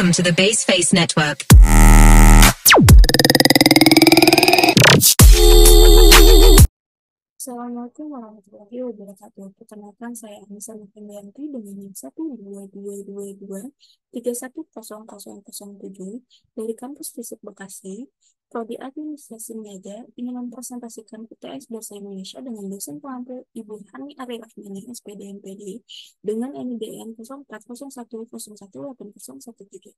Welcome to the Baseface Network. Assalamualaikum warahmatullahi wabarakatuh. Perkenalkan saya Anissa Nuryanti dengan NIM 12222310007 dari Kampus Fisip Bekasi. Prodi Administrasi Niaga ingin mempresentasikan UTS Bahasa Indonesia dengan dosen pengampu Ibu Hani Ari Rahmani, SPD MPD, dengan NIDN 0401018013.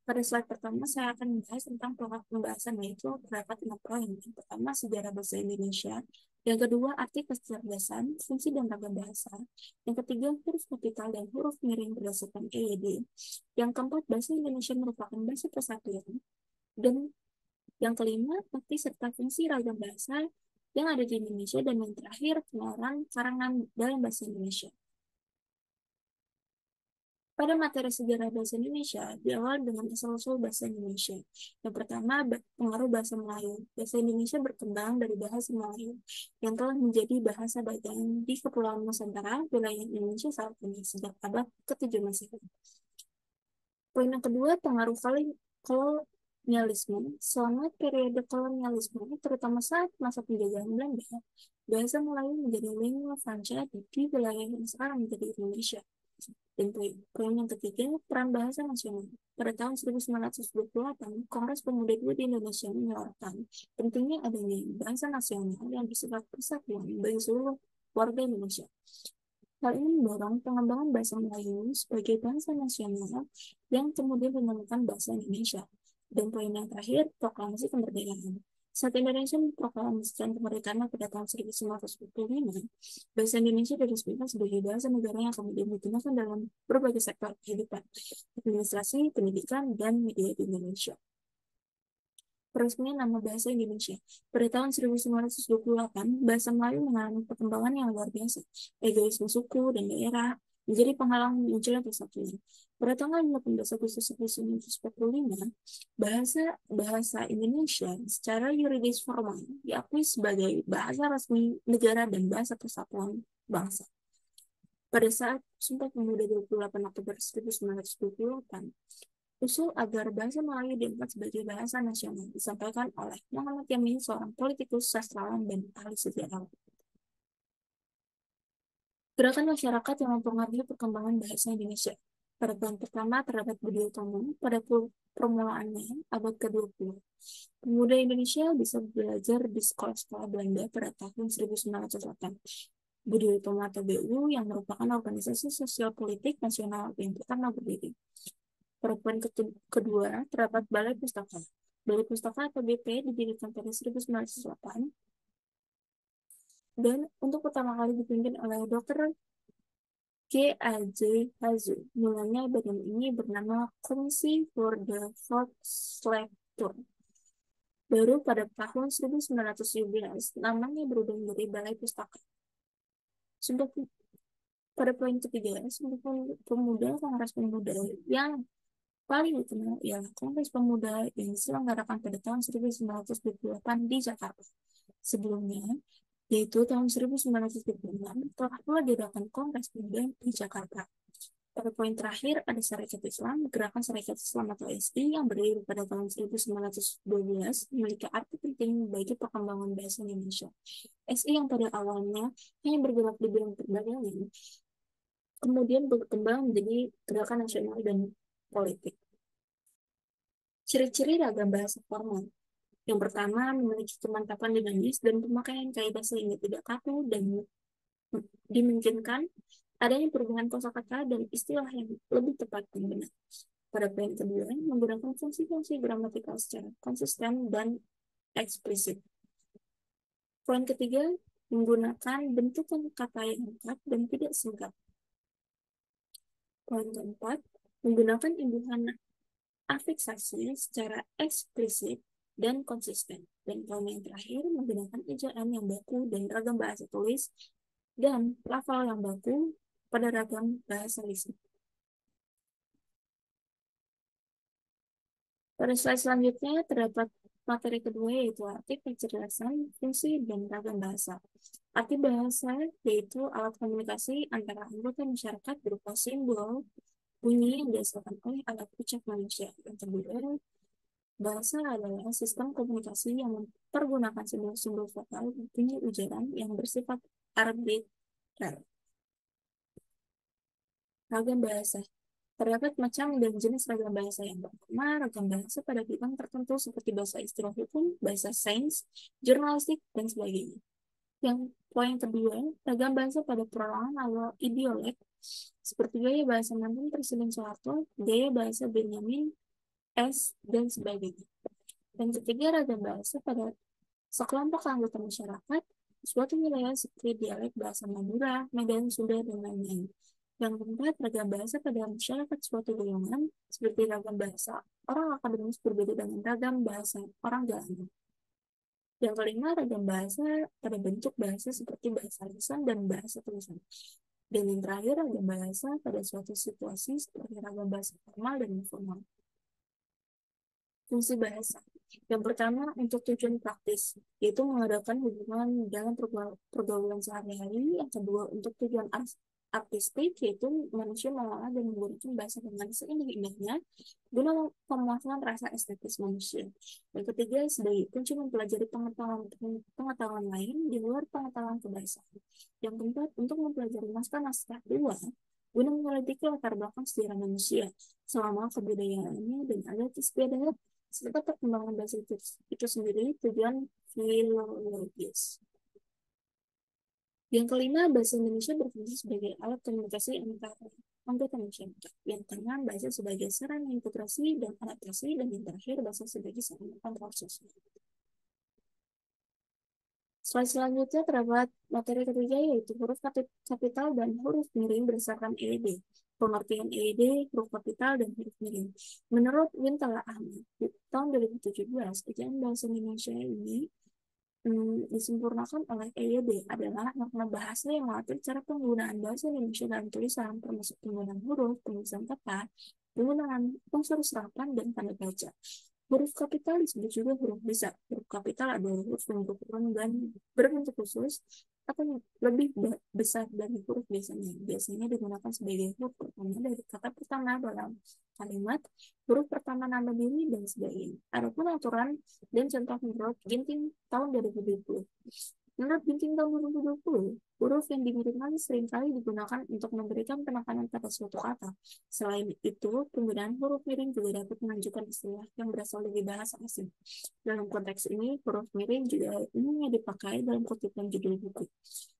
Pada slide pertama, saya akan membahas tentang program pembahasan, yaitu terdapat 6 poin. Yang pertama, sejarah bahasa Indonesia. Yang kedua, arti kecerdasan, fungsi dan ragam bahasa. Yang ketiga, huruf kapital dan huruf miring berdasarkan EYD. Yang keempat, bahasa Indonesia merupakan bahasa kesatuan. Dan yang kelima, arti serta fungsi ragam bahasa yang ada di Indonesia. Dan yang terakhir, pengenalan karangan dalam bahasa Indonesia. Pada materi sejarah bahasa Indonesia, diawali dengan asal-usul bahasa Indonesia. Yang pertama, pengaruh bahasa Melayu. Bahasa Indonesia berkembang dari bahasa Melayu, yang telah menjadi bahasa dagang di Kepulauan Nusantara, wilayah Indonesia saat ini, sejak abad ke-7 Masehi. Poin yang kedua, pengaruh kolonialisme. Selama periode kolonialisme, terutama saat masa penjajahan Belanda, bahasa Melayu menjadi lingua franca di wilayah yang sekarang menjadi Indonesia. Dan poin yang ketiga, peran bahasa nasional. Pada tahun 1928, Kongres Pemuda II di Indonesia menyuarakan pentingnya adanya bahasa nasional yang bersifat persatuan bagi seluruh warga Indonesia. Hal ini mendorong pengembangan bahasa Melayu sebagai bahasa nasional yang kemudian dinamakan bahasa Indonesia. Dan poin yang terakhir, proklamasi kemerdekaan. Saat Indonesia memproklamasikan kemerdekaan pada tahun 1945, bahasa Indonesia diresmikan sebagai bahasa negara yang kemudian digunakan dalam berbagai sektor kehidupan, administrasi, pendidikan, dan media di Indonesia. Peresmian nama bahasa Indonesia. Pada tahun 1928, bahasa Melayu mengalami perkembangan yang luar biasa. Egoisme suku dan daerah menjadi penghalang munculnya persatuan. Pada tanggal 18 Agustus 1945, bahasa Indonesia secara yuridis formal diakui sebagai bahasa resmi negara dan bahasa persatuan bangsa. Pada saat Sumpah Pemuda 28 Oktober 1928, usul agar bahasa Melayu diangkat sebagai bahasa nasional disampaikan oleh Muhammad Yamin, seorang politikus, sastrawan, dan ahli sejarah. Gerakan masyarakat yang mempengaruhi perkembangan bahasa Indonesia. Pada poin pertama, terdapat Budi Utomo pada permulaannya abad ke-20. Pemuda Indonesia bisa belajar di sekolah-sekolah Belanda pada tahun 1908. Budi Utomo atau BU yang merupakan organisasi sosial politik nasional yang pertama berdiri. Pada poin kedua, terdapat Balai Pustaka. Balai Pustaka atau BP didirikan pada 1908 dan untuk pertama kali dipimpin oleh Dr. G.A.J. Hazu. Mulanya badan ini bernama Komisi for the Volkslectuur. Baru pada tahun 1917, namanya berubah menjadi Balai Pustaka. Pada poin ketiga, Sumpah Pemuda, Kongres Pemuda yang paling dikenal ialah Kongres Pemuda yang diselenggarakan pada tahun 1928 di Jakarta. Sebelumnya, yaitu tahun 1926, telah pula diadakan Kongres Pemuda di Jakarta. Pada poin terakhir, ada Sarekat Islam. Gerakan Sarekat Islam atau SI yang berdiri pada tahun 1912 memiliki arti penting bagi perkembangan bahasa Indonesia. SI yang pada awalnya hanya bergerak di bidang perdagangan, kemudian berkembang menjadi gerakan nasional dan politik. Ciri-ciri ragam bahasa formal. Yang pertama, memiliki kemantapan dinamis dan pemakaian kaidah sehingga tidak kaku dan dimungkinkan adanya perubahan kosakata dan istilah yang lebih tepat dan benar. Pada poin kedua, menggunakan fungsi-fungsi gramatikal secara konsisten dan eksplisit. Poin ketiga, menggunakan bentukan kata yang lengkap dan tidak singkat. Poin keempat, menggunakan imbuhan afiksasi secara eksplisit dan konsisten. Dan poin yang terakhir, menggunakan ejaan yang baku dan ragam bahasa tulis dan lafal yang baku pada ragam bahasa lisan. Pada slide selanjutnya terdapat materi kedua, yaitu arti kecerdasan, fungsi, dan ragam bahasa. Arti bahasa yaitu alat komunikasi antara anggota masyarakat berupa simbol, bunyi yang dihasilkan oleh alat ucap manusia. Yang kedua, bahasa adalah sistem komunikasi yang mempergunakan simbol-simbol vokal bunyi ujaran yang bersifat arbitrer. Ragam bahasa. Terdapat macam dan jenis ragam bahasa. Yang pertama, ragam bahasa pada bidang tertentu seperti bahasa istilah hukum, bahasa sains, jurnalistik, dan sebagainya. Yang poin kedua, ragam bahasa pada perorangan atau ideolek, seperti gaya bahasa mantan Presiden Soeharto, gaya bahasa Benyamin S, dan sebagainya. Dan ketiga, ragam bahasa pada sekelompok anggota masyarakat, suatu wilayah seperti dialek bahasa Madura, Medan, Sunda, dan lain-lain. Yang keempat, ragam bahasa pada masyarakat suatu golongan, seperti ragam bahasa orang akademis berbeda dengan ragam bahasa orang jalanan. Yang kelima, ragam bahasa pada bentuk bahasa seperti bahasa lisan dan bahasa tulisan. Dan yang terakhir, ragam bahasa pada suatu situasi seperti ragam bahasa formal dan informal. Fungsi bahasa. Yang pertama, untuk tujuan praktis, yaitu mengadakan hubungan dalam pergaulan sehari-hari. Yang kedua, untuk tujuan artistik, yaitu manusia mengolah dan menggunakan bahasa dengan seindah-indahnya guna memuaskan rasa estetis manusia. Yang ketiga, sebagai kunci mempelajari pengetahuan lain di luar pengetahuan kebahasaan. Yang keempat, untuk mempelajari naskah-naskah luar guna menyelidiki latar belakang sejarah manusia selama kebudayaannya dan adat istiadat serta perkembangan bahasa itu sendiri tujuan filologis. Yang kelima, bahasa Indonesia berfungsi sebagai alat komunikasi antar anggota masyarakat. Yang keenam, bahasa sebagai sarana integrasi dan adaptasi, dan yang terakhir, bahasa sebagai sarana kontrol sosial. Slide selanjutnya terdapat materi ketiga, yaitu huruf kapital dan huruf miring berdasarkan EED. Pengertian EED, huruf kapital, dan huruf miring. Menurut Wintala Ahmad, di tahun 2017, ejaan bahasa Indonesia ini disempurnakan oleh EYD adalah makna bahasa yang mengatur cara penggunaan bahasa Indonesia dalam tulisan, termasuk penggunaan huruf, penulisan kata, penggunaan unsur serapan, dan tanda baca. Huruf kapital disebut juga huruf besar. Huruf kapital adalah huruf yang berukuran dan berbentuk khusus atau lebih besar dari huruf biasanya. Biasanya digunakan sebagai huruf pertama dari kata pertama dalam kalimat, huruf pertama nama diri, dan sebagainya. Adapun aturan dan contoh menurut Ginting tahun 2020. Menurut Ginting tahun 2020, huruf yang dimiripkan seringkali digunakan untuk memberikan penekanan pada suatu kata. Selain itu, penggunaan huruf miring juga dapat menunjukkan istilah yang berasal dari bahasa asing. Dalam konteks ini, huruf miring juga umumnya dipakai dalam kutipan judul buku.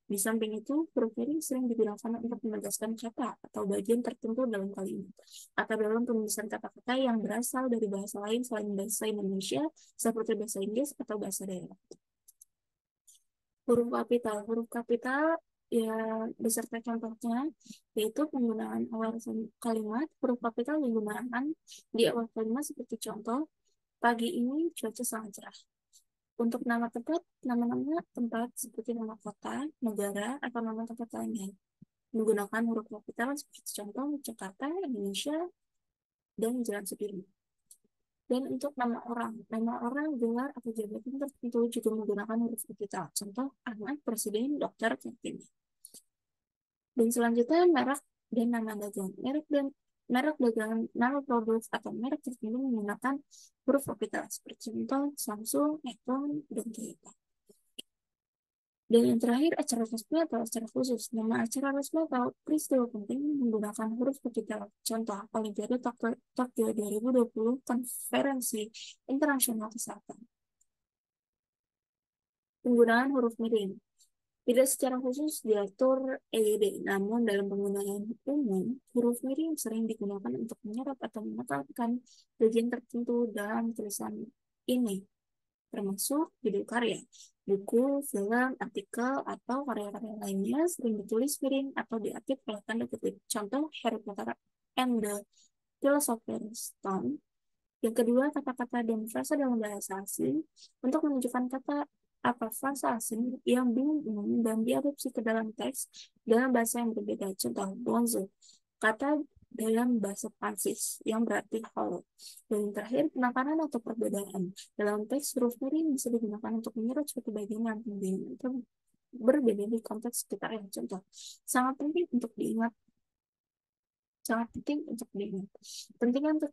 Di samping itu, huruf miring sering digunakan untuk menegaskan kata atau bagian tertentu dalam kalimat, atau dalam penulisan kata-kata yang berasal dari bahasa lain selain bahasa Indonesia, seperti bahasa Inggris atau bahasa daerah. Huruf kapital ya beserta contohnya, yaitu penggunaan awal kalimat. Huruf kapital digunakan di awal kalimat seperti contoh, pagi ini cuaca sangat cerah. Untuk nama tempat seperti nama kota, negara, atau nama tempat lainnya menggunakan huruf kapital seperti contoh Jakarta, Indonesia, dan Jalan Sudirman. Dan untuk nama orang, gelar, atau jabatan tertentu juga menggunakan huruf kapital. Contoh, Ahmad, Presiden, Dokter, Kartini. Dan selanjutnya, merek dan nama dagang. Merek dagangan, nama produk, atau merek tertentu menggunakan huruf kapital. Seperti contoh, Samsung, iPhone, dan Toyota. Dan yang terakhir, acara resmi atau acara khusus. Nama acara resmi atau peristiwa penting menggunakan huruf kapital. Contoh, Olimpiade Tokyo 2020, Konferensi Internasional Kesehatan. Penggunaan huruf miring. Tidak secara khusus diatur EYD, namun dalam penggunaan umum, huruf miring sering digunakan untuk menyerap atau menekankan bagian tertentu dalam tulisan ini, termasuk judul karya, buku, film, artikel, atau karya-karya lainnya sering ditulis miring atau diapit oleh tanda kutip. Contoh, Harry Potter and the Philosopher's Stone. Yang kedua, kata-kata dan frasa dalam bahasa asing untuk menunjukkan kata atau frasa asing yang belum umum dan diadopsi ke dalam teks dalam bahasa yang berbeda. Contoh, bonzo, kata dalam bahasa Prancis yang berarti hollow. Dan yang terakhir, penekanan atau perbedaan. Dalam teks, huruf miring bisa digunakan untuk menyerut suatu bagian yang berbeda di konteks sekitarnya. Contoh, sangat penting untuk diingat sangat penting untuk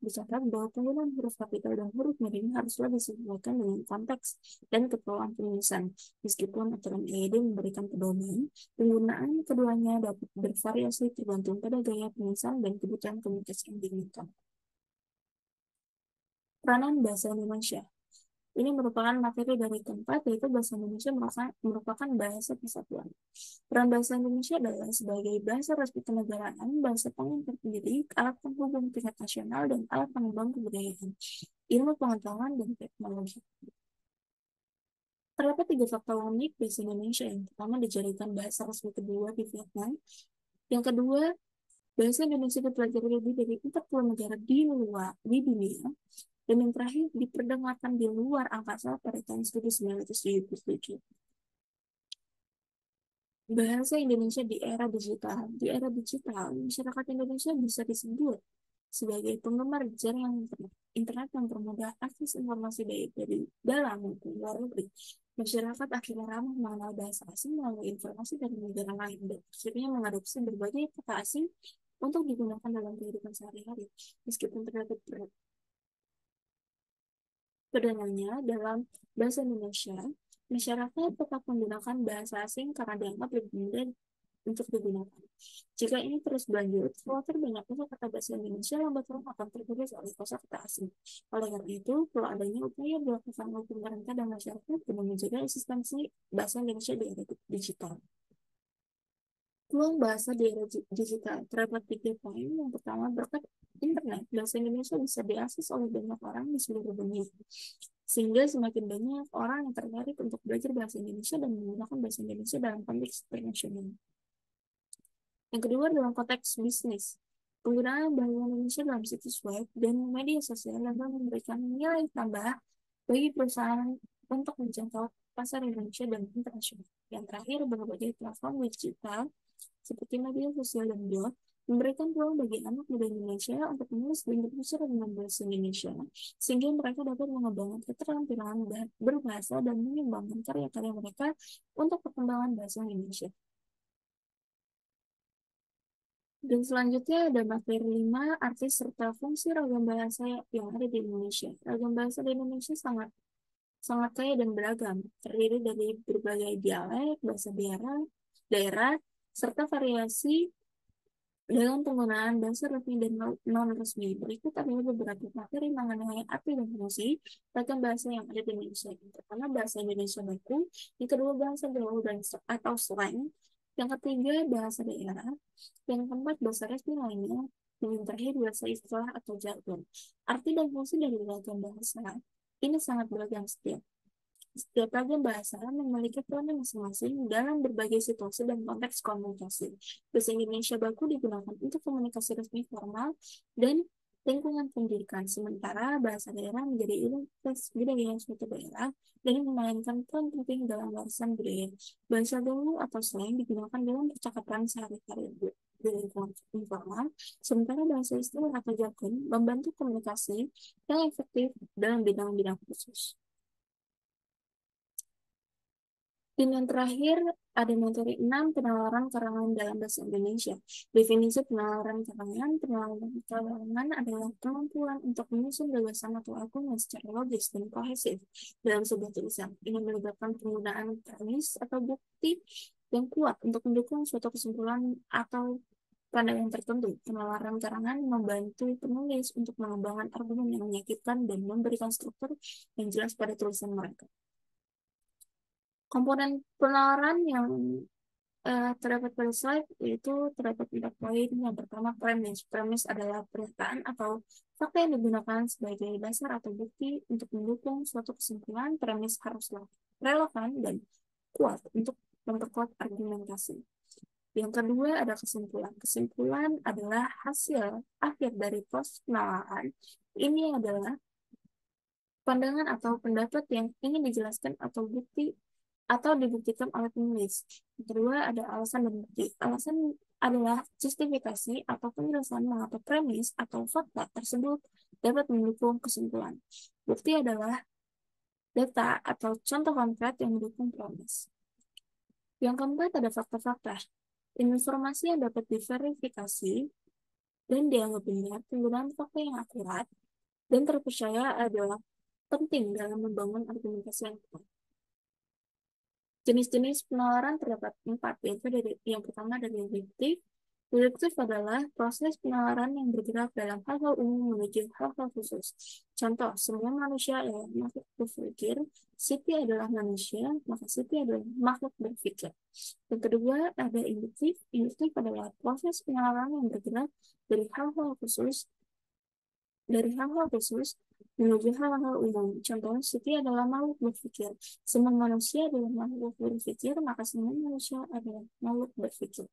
dicatat bahwa penggunaan huruf kapital dan huruf miring haruslah disesuaikan dengan konteks dan keperluan penulisan. Meskipun aturan EED memberikan pedoman, penggunaan keduanya dapat bervariasi tergantung pada gaya penulisan dan kebutuhan komunikasi yang diinginkan. Peranan bahasa Indonesia. Ini merupakan materi dari keempat, yaitu bahasa Indonesia merupakan bahasa kesatuan. Peran bahasa Indonesia adalah sebagai bahasa resmi kenegaraan, bahasa pengantar pendidik, alat penghubung tingkat nasional, dan alat pengembang kebudayaan, ilmu pengetahuan, dan teknologi. Terdapat 3 fakta unik bahasa Indonesia. Yang pertama, dijadikan bahasa resmi kedua di Vietnam. Yang kedua, bahasa Indonesia dipelajari lebih dari 40 negara di dunia. Dan yang terakhir, diperdengarkan di luar angkasa pada tahun 1977. Bahasa Indonesia di era digital. Di era digital, masyarakat Indonesia bisa disebut sebagai penggemar jaringan internet yang mempermudah akses informasi baik dari dalam maupun luar negeri. Masyarakat akhirnya ramah mengenal bahasa asing melalui informasi dari negara lain dan akhirnya mengadopsi berbagai kata asing untuk digunakan dalam kehidupan sehari-hari. Meskipun terdapat pedomannya dalam bahasa Indonesia, masyarakat tetap menggunakan bahasa asing karena dianggap lebih mudah untuk digunakan. Jika ini terus berlanjut, khawatir banyaknya kata bahasa Indonesia lambat laun akan tergerus oleh kosakata asing. Oleh karena itu, perlu adanya upaya dilakukan oleh pemerintah dan masyarakat untuk menjaga eksistensi bahasa Indonesia di era digital. Peluang bahasa di era digital terdapat 3 poin. Yang pertama, berkat internet, bahasa Indonesia bisa diakses oleh banyak orang di seluruh dunia. Sehingga semakin banyak orang yang tertarik untuk belajar bahasa Indonesia dan menggunakan bahasa Indonesia dalam konteks internasional. Yang kedua, dalam konteks bisnis. Penggunaan bahasa Indonesia dalam situs web dan media sosial dapat memberikan nilai tambah bagi perusahaan untuk menjangkau pasar Indonesia dan internasional. Yang terakhir, berbagai platform digital seperti media sosial dan blog memberikan peluang bagi anak muda Indonesia untuk menulis dan berbicara dengan bahasa Indonesia, sehingga mereka dapat mengembangkan keterampilan berbahasa dan mengembangkan karya-karya mereka untuk perkembangan bahasa Indonesia. Dan selanjutnya ada materi 5, arti serta fungsi ragam bahasa yang ada di Indonesia. Ragam bahasa di Indonesia sangat kaya dan beragam, terdiri dari berbagai dialek, bahasa daerah, serta variasi dalam penggunaan bahasa resmi dan non-resmi. Berikut adalah beberapa materi mengenai arti dan fungsi ragam bahasa yang ada di Indonesia. Yang pertama, bahasa Indonesia baku. Yang kedua, bahasa gaul atau slang. Yang ketiga, bahasa daerah. Yang keempat, bahasa resmi lainnya. Dan yang terakhir, bahasa istilah atau jargon. Arti dan fungsi dari ragam bahasa ini sangat beragam setiap ragam bahasa memiliki peranan masing-masing dalam berbagai situasi dan konteks komunikasi. Bahasa Indonesia baku digunakan untuk komunikasi resmi formal dan lingkungan pendidikan, sementara bahasa daerah menjadi identitas budaya suatu daerah dan memainkan peran penting dalam warisan budaya. Bahasa gaul atau slang digunakan dalam percakapan sehari-hari di lingkungan informal, sementara bahasa istilah atau jargon membantu komunikasi yang efektif dalam bidang-bidang khusus. Dan yang terakhir, ada materi 6, penalaran karangan dalam bahasa Indonesia. Definisi penalaran karangan adalah kemampuan untuk menyusun gagasan atau argumen secara logis dan kohesif dalam sebuah tulisan. Ini melibatkan penggunaan premis atau bukti yang kuat untuk mendukung suatu kesimpulan atau pandangan tertentu. Penalaran karangan membantu penulis untuk mengembangkan argumen yang menyakitkan dan memberikan struktur yang jelas pada tulisan mereka. Komponen penalaran yang terdapat pada slide yaitu terdapat 4 poin. Yang pertama, premis. Premis adalah pernyataan atau fakta yang digunakan sebagai dasar atau bukti untuk mendukung suatu kesimpulan. Premis haruslah relevan dan kuat untuk memperkuat argumentasi. Yang kedua ada kesimpulan. Kesimpulan adalah hasil akhir dari proses penalaran. Ini adalah pandangan atau pendapat yang ingin dijelaskan atau dibuktikan oleh penulis. Yang kedua ada alasan dan bukti. Alasan adalah justifikasi atau penjelasan mengapa premis atau fakta tersebut dapat mendukung kesimpulan. Bukti adalah data atau contoh konkret yang mendukung premis. Yang keempat ada fakta-fakta. Informasi yang dapat diverifikasi dan dianggap benar, penggunaan fakta yang akurat dan terpercaya adalah penting dalam membangun argumentasi yang kuat. Jenis-jenis penalaran terdapat 4, yaitu yang pertama dari deduktif. Deduktif adalah proses penalaran yang bergerak dalam hal-hal umum menuju hal-hal khusus. Contoh, semua manusia adalah makhluk berpikir, Siti adalah manusia, maka Siti adalah makhluk berpikir. Yang kedua, ada induktif. Induktif adalah proses penalaran yang bergerak dari hal-hal khusus menuju hal-hal umum. Contoh, Siti adalah makhluk berpikir. Semua manusia adalah makhluk berpikir, maka semua manusia adalah makhluk berpikir.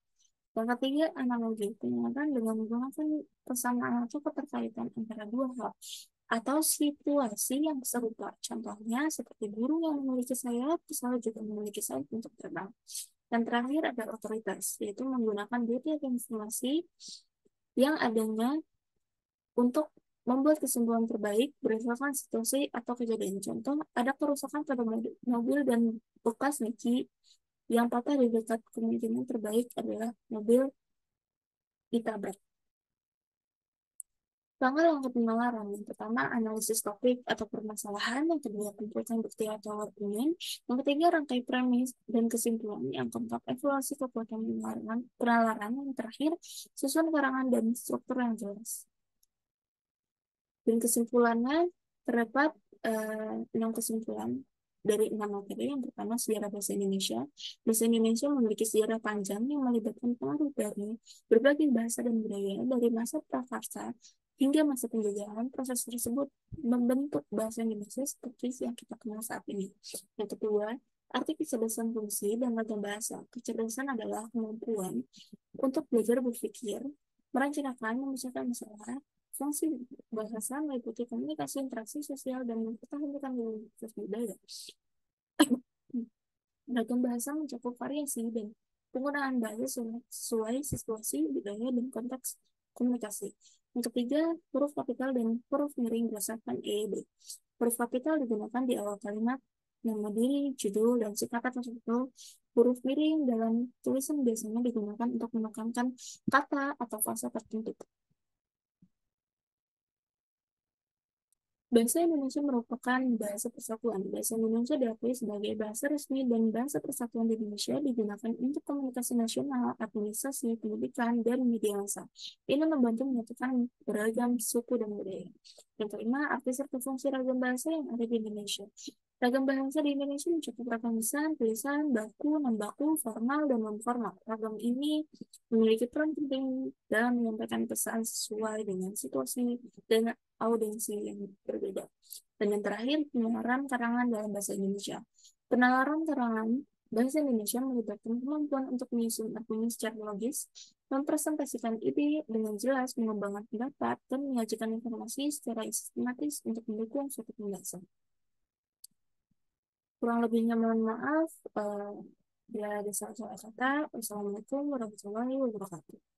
Yang ketiga, analogi. Penalaran dengan menggunakan persamaan atau keterkaitan antara dua hal atau situasi yang serupa. Contohnya, seperti burung yang memiliki sayap, pesawat juga memiliki sayap untuk terbang. Dan terakhir ada otoritas, yaitu menggunakan data informasi yang adanya untuk membuat kesimpulan terbaik berdasarkan situasi atau kejadian. Contoh, ada kerusakan pada mobil dan bekas Niki yang patah di dekat, kemungkinan terbaik adalah mobil ditabrak. Langkah-langkah penalaran. Yang pertama, analisis topik atau permasalahan. Yang kedua, kumpulkan bukti atau argumen. Yang ketiga, rangkai premis dan kesimpulan. Yang keempat, evaluasi kekuatan penalaran. Yang terakhir, susun karangan dan struktur yang jelas. Dan kesimpulannya terdapat 6 kesimpulan dari 6 materi. Yang pertama, sejarah bahasa Indonesia. Bahasa Indonesia memiliki sejarah panjang yang melibatkan pengaruh dari berbagai bahasa dan budaya dari masa prakarsa hingga masa penjajahan. Proses tersebut membentuk bahasa Indonesia seperti yang kita kenal saat ini. Yang kedua, arti kecerdasan fungsi dan ragam bahasa. Kecerdasan adalah kemampuan untuk belajar berpikir, merencanakan, memecahkan masalah. Fungsi bahasa meliputi komunikasi, interaksi sosial, dan mempertahankan identitas budaya. Ragam bahasa mencakup variasi dan penggunaan bahasa sesuai situasi, budaya, dan konteks komunikasi. Yang ketiga, huruf kapital dan huruf miring berdasarkan EEB. Huruf kapital digunakan di awal kalimat, nama diri, judul, dan singkatan tertentu. Huruf miring dalam tulisan biasanya digunakan untuk menekankan kata atau fase tertentu. Bahasa Indonesia merupakan bahasa persatuan. Bahasa Indonesia diakui sebagai bahasa resmi dan bahasa persatuan di Indonesia digunakan untuk komunikasi nasional, administrasi, pendidikan, dan media massa. Ini membantu menyatukan beragam suku dan budaya. Yang kelima, arti serta fungsi ragam bahasa yang ada di Indonesia. Ragam bahasa di Indonesia mencakup ragam lisan, tulisan, baku, non-baku, formal, dan non-formal. Ragam ini memiliki peran penting dalam menyampaikan pesan sesuai dengan situasi dan audiensi yang berbeda. Dan yang terakhir, penalaran karangan dalam bahasa Indonesia. Penalaran karangan bahasa Indonesia melibatkan kemampuan untuk menyusun argumen secara logis, mempresentasikan ide dengan jelas, mengembangkan pendapat, dan menyajikan informasi secara sistematis untuk mendukung suatu pembahasan. Kurang lebihnya mohon maaf, bila ada salah-salah kata. Wassalamualaikum warahmatullahi wabarakatuh.